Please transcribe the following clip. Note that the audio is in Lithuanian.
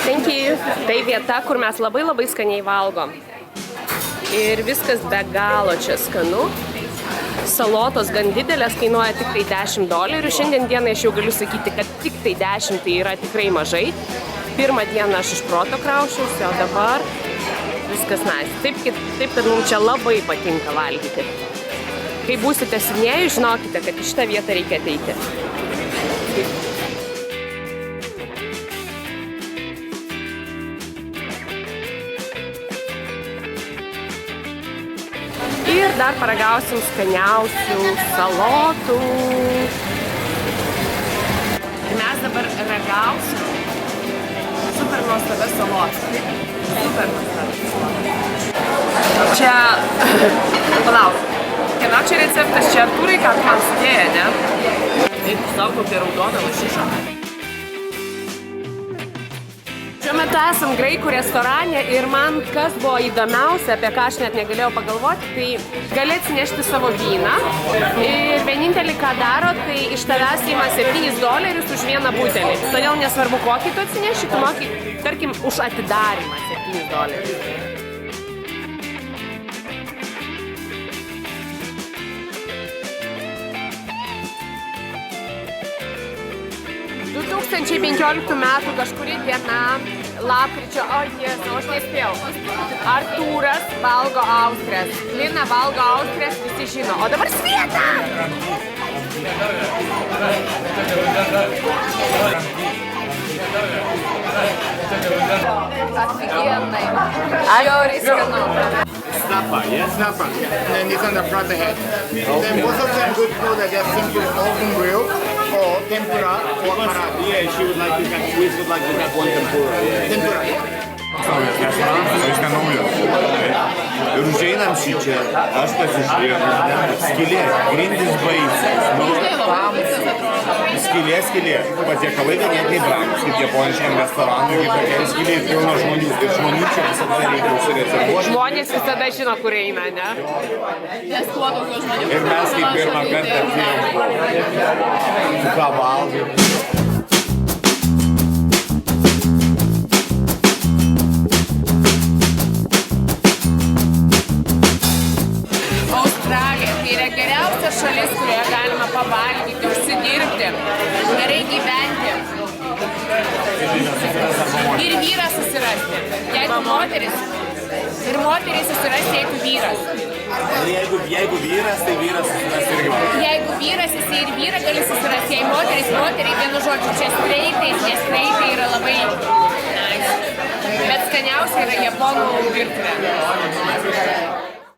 Thank you. Tai vieta, kur mes labai skaniai valgom. Ir viskas be galo čia skanu. Salotos gan didelės, kainuoja tik tai $10. Šiandien dieną aš jau galiu sakyti, kad tik tai 10 tai yra tikrai mažai. Pirmą dieną aš iš proto kraušiausi, o dabar viskas nice. Taip, kad mums čia labai patinka valgyti. Kai būsite Sidnėjuje, žinokite, kad į šitą vietą reikia ateiti. Ir dar paragausim skaniausių salotų. Ir mes dabar ragausim super nuostabias salotas. Super nuostabias. Čia, palauk, kieno čia receptas? Čia Artūrai, ką tu man sudėjo, ne? Taip, savo kokią raudoną lašišą. Šiuo metu esam graikų restorane ir man kas buvo įdomiausia, apie ką aš net negalėjau pagalvoti, tai gali atsinešti savo vyną ir vienintelį, ką daro, tai iš tavęs ima $7 už vieną butelį. Todėl nesvarbu, kokį tu atsineši, tu moki, tarkim, už atidarimą $7. 2015 metų kažkuri diena, lapkričio, aš nespėjau. Artūras valgo austres, Lina valgo austres, visi žino. O dabar Svieta! Офигенный. Žiauriai skanu. Snapper, yeah, snapper. And it's on the front head. Then most of them good food are just simple oven grill or tempura or karaage. Yeah, she would like to have, we would like to have one tempura. Tempura, yeah. Jis nenaujas. Ir užeinam šičia, aš pasižiūrėjau, skylė, grindys baisios, skylė, patiekalai ganėtinai brangus, kaip japoniškam restoranui, kaip tokia skylė pilna žmonių, ir žmonių čia visada reikia užsirezervuoti. Žmonės visada žino, kur eina, ne? Ir mes kaip pirmą kartą atėjom, ką valgom. Šalis, kurioje galima pavalgyti, užsidirbti, gerai gyventi ir vyrą susirasti. Jeigu moteris, ir moteris susirasti, jeigu vyras. Jeigu vyras, tai vyras susirasti irgi. Jeigu vyras, jis ir vyrą gali susirasti, jei moteriai, vienu žodžiu, čia streitai, nestreitai yra labai nice. Bet skaniausia yra japonų virtuvė.